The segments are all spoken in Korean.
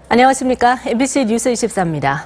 안녕하십니까. MBC 뉴스 24입니다.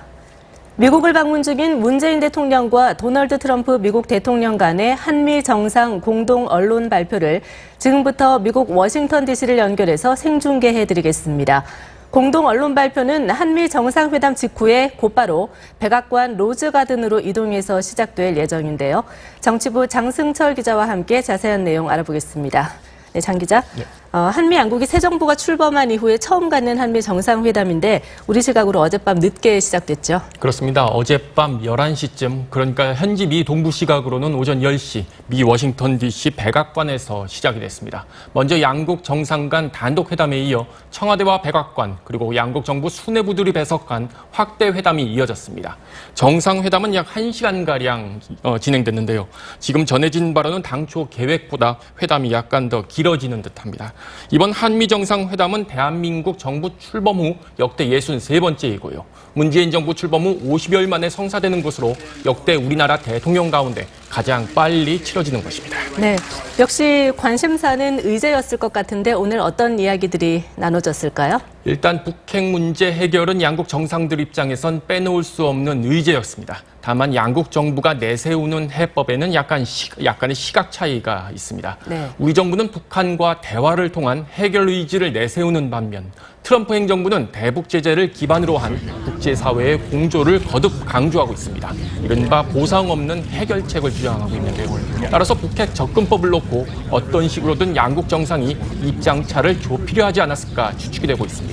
미국을 방문 중인 문재인 대통령과 도널드 트럼프 미국 대통령 간의 한미 정상 공동 언론 발표를 지금부터 미국 워싱턴 DC를 연결해서 생중계해드리겠습니다. 공동 언론 발표는 한미 정상회담 직후에 곧바로 백악관 로즈가든으로 이동해서 시작될 예정인데요. 정치부 장승철 기자와 함께 자세한 내용 알아보겠습니다. 네, 장 기자. 네. 한미 양국이 새 정부가 출범한 이후에 처음 갖는 한미 정상회담인데 우리 시각으로 어젯밤 늦게 시작됐죠. 그렇습니다. 어젯밤 11시쯤, 그러니까 현지 미 동부 시각으로는 오전 10시 미 워싱턴 DC 백악관에서 시작이 됐습니다. 먼저 양국 정상 간 단독 회담에 이어 청와대와 백악관 그리고 양국 정부 수뇌부들이 배석한 확대 회담이 이어졌습니다. 정상회담은 약 1시간가량 진행됐는데요. 지금 전해진 바로는 당초 계획보다 회담이 약간 더 길어지는 듯합니다. 이번 한미 정상회담은 대한민국 정부 출범 후 역대 63번째이고요. 문재인 정부 출범 후 50여일 만에 성사되는 것으로 역대 우리나라 대통령 가운데 가장 빨리 치러지는 것입니다. 네, 역시 관심사는 의제였을 것 같은데 오늘 어떤 이야기들이 나눠졌을까요? 일단 북핵 문제 해결은 양국 정상들 입장에선 빼놓을 수 없는 의제였습니다. 다만 양국 정부가 내세우는 해법에는 약간의 시각 차이가 있습니다. 네. 우리 정부는 북한과 대화를 통한 해결 의지를 내세우는 반면 트럼프 행정부는 대북 제재를 기반으로 한 국제사회의 공조를 거듭 강조하고 있습니다. 이른바 보상 없는 해결책을 주장하고 있는데요. 따라서 북핵 접근법을 놓고 어떤 식으로든 양국 정상이 입장차를 좁히려 하지 않았을까 추측이 되고 있습니다.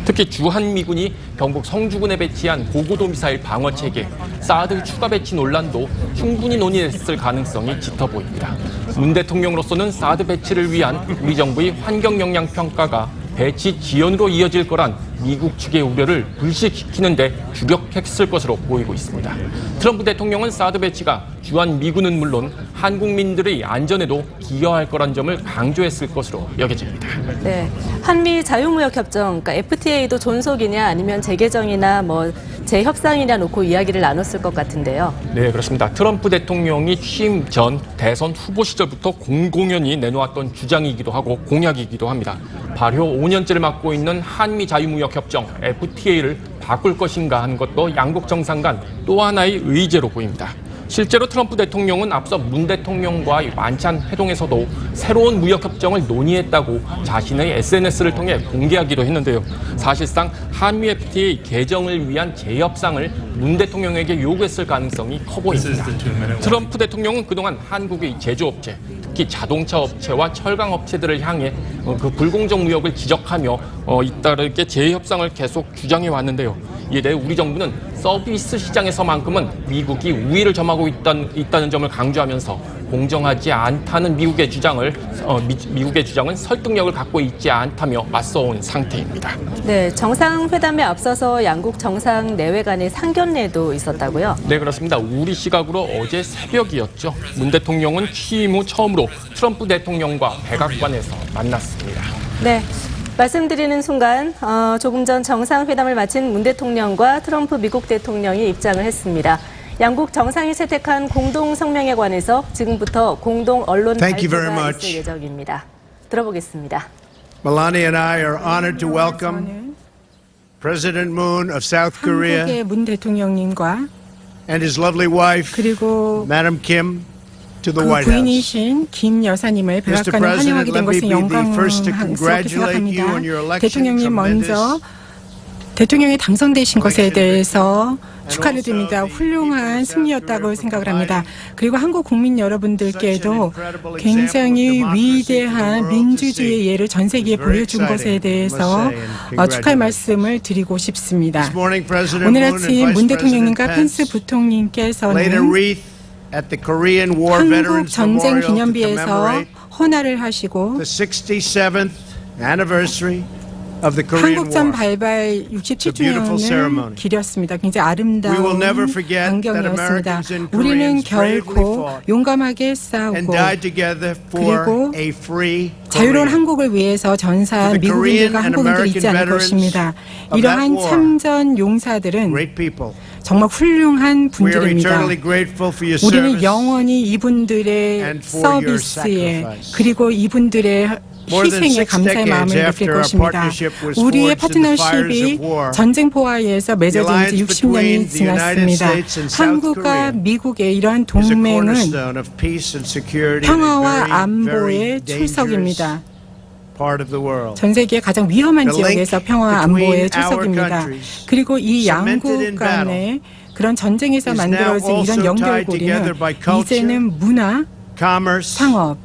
특히 주한미군이 경북 성주군에 배치한 고고도 미사일 방어 체계, 사드 추가 배치 논란도 충분히 논의됐을 가능성이 짙어 보입니다. 문 대통령으로서는 사드 배치를 위한 우리 정부의 환경 영향 평가가 배치 지연으로 이어질 거란 미국 측의 우려를 불식시키는 데 주력했을 것으로 보이고 있습니다. 트럼프 대통령은 사드 배치가 주한미군은 물론 한국민들의 안전에도 기여할 거란 점을 강조했을 것으로 여겨집니다. 네, 한미 자유무역협정, 그러니까 FTA도 존속이냐 아니면 재개정이나 재협상이냐 놓고 이야기를 나눴을 것 같은데요. 네, 그렇습니다. 트럼프 대통령이 취임 전 대선 후보 시절부터 공공연히 내놓았던 주장이기도 하고 공약이기도 합니다. 발효 5년째를 맡고 있는 한미 자유무역협정 FTA를 바꿀 것인가 하는 것도 양국 정상 간 또 하나의 의제로 보입니다. 실제로 트럼프 대통령은 앞서 문 대통령과의 만찬 회동에서도 새로운 무역협정을 논의했다고 자신의 SNS를 통해 공개하기도 했는데요. 사실상 한미 FTA 개정을 위한 재협상을 문 대통령에게 요구했을 가능성이 커 보입니다. 트럼프 대통령은 그동안 한국의 제조업체, 특히 자동차 업체와 철강 업체들을 향해 그 불공정 무역을 지적하며 잇따르게 재협상을 계속 주장해 왔는데요. 이에 대해 우리 정부는 서비스 시장에서만큼은 미국이 우위를 점하고 있다는 점을 강조하면서 공정하지 않다는 미국의 주장은 설득력을 갖고 있지 않다며 맞서온 상태입니다. 네, 정상회담에 앞서서 양국 정상 내외 간의 상견례도 있었다고요? 네, 그렇습니다. 우리 시각으로 어제 새벽이었죠. 문 대통령은 취임 후 처음으로 트럼프 대통령과 백악관에서 만났습니다. 네. 말씀드리는 순간 조금 전 정상회담을 마친 문 대통령과 트럼프 미국 대통령이 입장을 했습니다. 양국 정상이 채택한 공동 성명에 관해서 지금부터 공동 언론 발표가 있을 예정입니다. 들어보겠습니다. Melania and I are honored to welcome President Moon of South Korea 한국의 문 대통령님과 and his lovely wife, 그리고 Madam Kim, to the 그 White House. 부인이신 김 여사님을 백악관에 환영하게 된 것은 영광스럽게 생각합니다. 대통령님 먼저 대통령이 당선되신 것에 대해서 축하를 드립니다. 훌륭한 승리였다고 생각을 합니다. 그리고 한국 국민 여러분들께도 굉장히 위대한 민주주의의 예를 전 세계에 보여준 것에 대해서 축하의 말씀을 드리고 싶습니다. 오늘 아침 문 대통령님과 펜스 부통령님께서는 한국 전쟁 기념비에서 헌화를 하시고 한국전 발발 67주년을 기렸습니다. 굉장히 아름다운 광경이었습니다. 우리는 결코 용감하게 싸우고 그리고 자유로운 한국을 위해서 전사한 미국인들과 한국인들이 있지 않을 것입니다. 이러한 참전 용사들은 정말 훌륭한 We are 분들입니다. eternally grateful for your 우리는 service. 영원히 이분들의 and for your 서비스에 sacrifice. 그리고 이분들의 More than 희생에 6 감사의 마음을 decades 느낄 after our 것입니다. partnership was 우리의 forged in the fires 파트너십이 of war, 전쟁 포화에서 맺어진 지 alliance 60년이 between the United 지났습니다. States and South 한국과 Korea 미국의 이러한 is a 동맹은 cornerstone of peace and security in a 평화와 very, very 안보의 dangerous 출석입니다. part of the world. 전 세계의 가장 위험한 The link 지역에서 평화 between 안보의 our 출석입니다. countries, 그리고 이 cemented in 양국 간의 그런 전쟁에서 is now 만들어진 also 이런 tied together 연결고리는 by culture, 이제는 문화, Commerce 상업,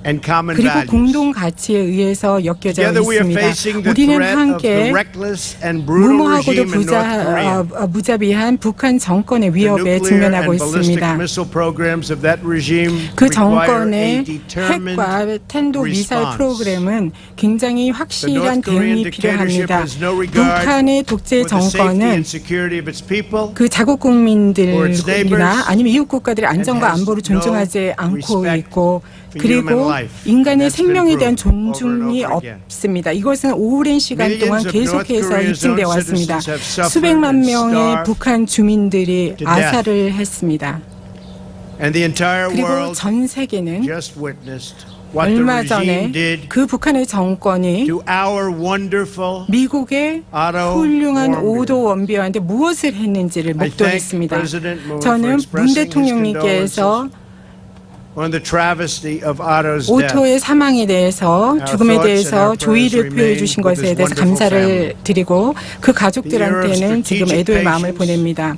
and common 그리고 values. 공동 가치에 의해서 엮여져 Together we are facing 있습니다. the 우리는 threat of the 함께 reckless and brutal 무모하고도 regime in North Korea. 무자비한 북한 정권의 The 위협에 nuclear 직면하고 and ballistic 있습니다. missile programs of that regime 그 require a 정권의 determined 핵과 탄도 미사일 response. 프로그램은 굉장히 The 확실한 North Korean 대응이 dictatorship 필요합니다. has no regard 북한의 독재 for the safety 정권은 and security of its people. 그 자국 or its 국민들이나 neighbors 아니면 이웃 국가들의 안전과 has 안보를 no 존중하지 않고 respect 있고 for human 그리고 life. 인간의 And that's been 생명에 대한 proven over and 존중이 over again. 없습니다. 이것은 오랜 시간 동안 Millions of North 계속해서 Korea's 입증되어 own 왔습니다. citizens have suffered 수백만 and 명의 starved 북한 주민들이 to death. 아사를 했습니다. And the entire 그리고 world 전 세계는 just witnessed what the 얼마 regime 전에 did 그 북한의 정권이 to our wonderful 미국의 Otto 훌륭한 Warmbier. 오도 원비어한테 무엇을 했는지를 I thank 목도했습니다. President Moon for 저는 문 expressing his 대통령님께서 on the travesty of Otto's death. 오토의 사망에 대해서 죽음에 대해서 조의를 표해 주신 것에 대해서 감사를 드리고 그 가족들한테는 지금 애도의 마음을 보냅니다.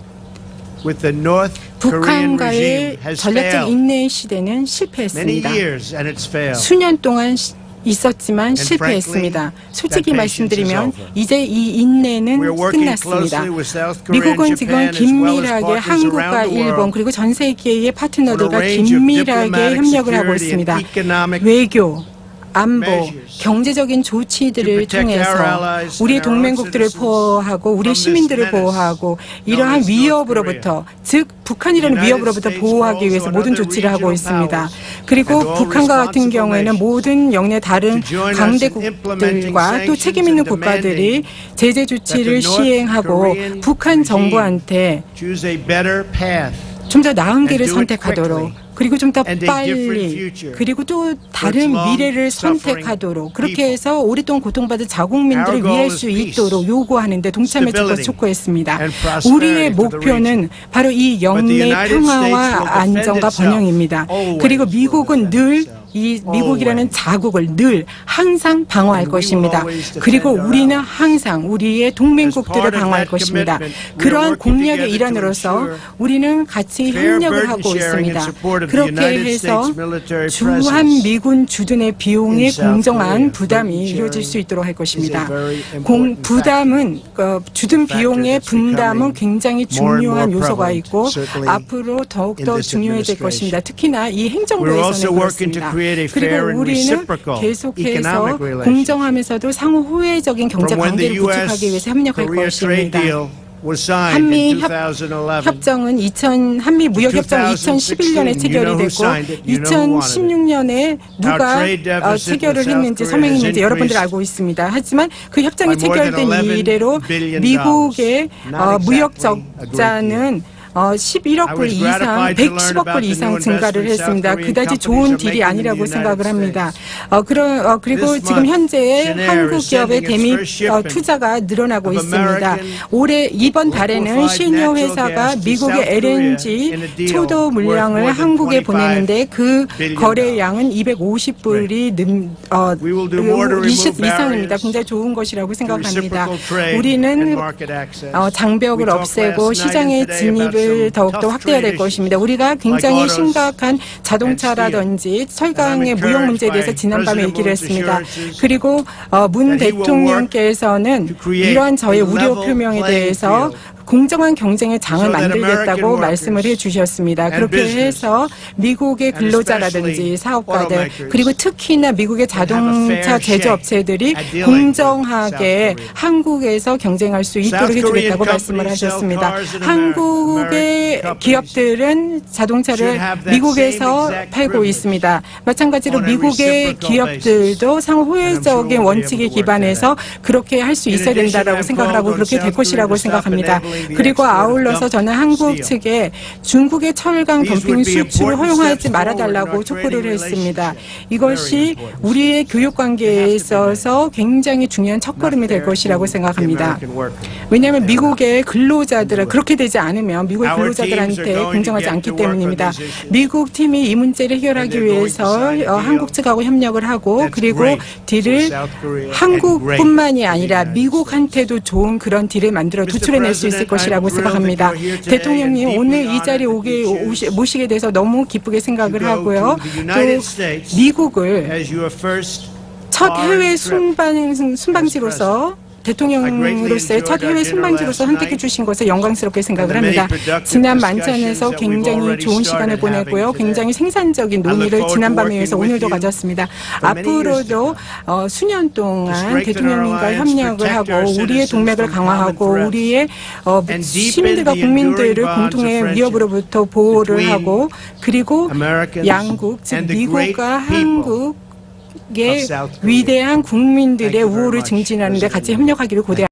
With the North Korean regime 북한과의 has 전략적 failed 인내의 시대는 many 실패했습니다. years and it's failed. 수년 동안 있었지만 실패했습니다. frankly, 솔직히 that patience is 말씀드리면 over. 이제 이 인내는 We're working 끝났습니다. closely with South Korea and 미국은 지금 Japan as well as 긴밀하게 partners 한국과 around the 일본 world 그리고 전 세계의 on a 파트너들과 range of 긴밀하게 diplomatic, 협력을 하고 security, 있습니다. and economic 외교, 안보, measures 경제적인 to 조치들을 protect our 통해서 allies 우리 and our own 동맹국들을 citizens 보호하고 우리 from this 시민들을 menace 보호하고 known 이러한 as North 위협으로부터 즉 북한이라는 The United 위협으로부터 States 보호하기 calls 위해서 on 모든 other 조치를 하고 regional 있습니다. powers 그리고 and all 북한과 같은 responsible 경우에는 nations 모든 영내 다른 to join us in 강대국들과 implementing 또 책임 있는 sanctions and 국가들이 demanding 제재 조치를 that the North 시행하고 Korean 북한 regime 정부한테 choose a better path. 좀 더 나은 길을 do it 선택하도록 quickly. 그리고 좀 더 And a different 빨리 future 그리고 또 다른 for its long 미래를 suffering 선택하도록 그렇게 people. 해서 오랫동안 고통받은 자국민들을 Our goal 위할 is 수 peace, 있도록 요구하는데 동참해 줄 것을 stability, 촉구했습니다. and prosperity 우리의 for the 목표는 바로 이 But the 영내 United 평화와 States will defend 안정과 itself. 번영입니다. Always 그리고 will 미국은 defend 늘 itself. 이 미국이라는 Always. 자국을 늘 항상 방어할 And we will 것입니다. always defend 그리고 our 우리는 allies. 항상 우리의 As 동맹국들을 part of 방어할 that 것입니다. commitment, we are 그러한 working 공약의 together to 일환으로서 ensure 우리는 같이 fair 협력을 burden 하고 sharing in 있습니다. support of the 그렇게 United 해서 States military 주한 presence 미군 주둔의 비용의 in South 공정한 Korea. 부담이 Burden 이루어질 수 있도록 할 is 것입니다. a very important 부담은 주둔 factor 비용의 that's 분담은 becoming 굉장히 more and 중요한 more 요소가 prevalent, 있고 certainly 앞으로 더욱더 in this 중요해질 administration. 것입니다. 특히나 이 We're 행정부에서는 also working to 그렇습니다. create a fair 그리고 and 우리는 reciprocal 계속해서 economic relationship. 공정하면서도 상호 호혜적인 경제 From when the 관계를 구축하기 위해서 협력할 US-Korea trade 것입니다. deal was signed 한미 in 2011. 협정은 한미 무역 협정 2011년에 2016, 체결이 you know who 됐고 signed it, you know who wanted it. 2016년에 누가 trade deficit 체결을 with South 했는지 Korea 서명했는지 has 여러분들 increased 알고 있습니다. 하지만 그 협정이 by more than 체결된 $11 이래로 billion. 미국의 Not 무역 exactly a great 적자는 11억 불 I was 이상, gratified to learn 110억 불 about the 이상 new 증가를 investments South 했습니다. Korean 그다지 좋은 companies are 딜이 making in 아니라고 the 생각을 United 합니다. States. 그리고 This 지금 month, 현재 Shanair 한국 is 기업의 sending its 대미 first shipment 투자가 늘어나고 of 있습니다. American 올해 이번 달에는 liquefied 시니어 natural 회사가 gas to 미국의 South Korea LNG in a deal 초도 worth 물량을 more than 한국에 보내는데 그 billion 거래량은 250불이 We will do more to remove 20 이상입니다. barriers 굉장히 좋은 것이라고 to 생각합니다. reciprocal trade and 우리는 market access. 장벽을 We talked 없애고 last night 시장의 and today about 진입을 some 더욱더 tough 확대해야 될 trade 것입니다. 우리가 굉장히 autos 심각한 자동차라든지 철강의 무역 문제에 대해서 지난밤에 얘기를 했습니다. 그리고 문 대통령께서는 이러한 저의 우려 표명에 대해서 공정한 경쟁의 장을 만들겠다고 말씀을 해주셨습니다. 그렇게 해서 미국의 근로자라든지 사업가들 그리고 특히나 미국의 자동차 제조업체들이 공정하게 한국에서 경쟁할 수 있도록 해주겠다고 말씀을 하셨습니다. 한국의 기업들은 자동차를 미국에서 팔고 있습니다. 마찬가지로 미국의 기업들도 상호 호혜적인 원칙에 기반해서 그렇게 할 수 있어야 된다고 생각을 하고 그렇게 될 것이라고 생각합니다. 그리고 아울러서 저는 한국 측에 중국의 철강 덤핑 수출을 허용하지 말아달라고 촉구를 했습니다. 이것이 우리의 교육 관계에 있어서 굉장히 중요한 첫걸음이 될 것이라고 생각합니다. 왜냐하면 미국의 근로자들은 그렇게 되지 않으면 미국의 근로자들한테 공정하지 않기 때문입니다. 미국 팀이 이 문제를 해결하기 위해서 한국 측하고 협력을 하고 그리고 딜을 한국뿐만이 아니라 미국한테도 좋은 그런 딜을 만들어 도출해낼 수 있을 것이라고 생각합니다. 대통령님 오늘 이 자리에 모시게 돼서 너무 기쁘게 생각을 하고요. 또 미국을 첫 해외 순방지로서 대통령으로서의 첫 해외 순방지로서 선택해 주신 것을 영광스럽게 생각을 합니다. 지난 만찬에서 굉장히 좋은 시간을 보냈고요. 굉장히 생산적인 논의를 지난밤에 이어서 오늘도 가졌습니다. 앞으로도 수년 동안 대통령님과 협력을 하고 우리의 동맥을 강화하고 우리의 시민들과 국민들을 공통의 위협으로부터 보호를 하고 그리고 양국, 즉 미국과 한국 위대한 국민들의 우호를 증진하는 데 같이 협력하기를 고대합니다.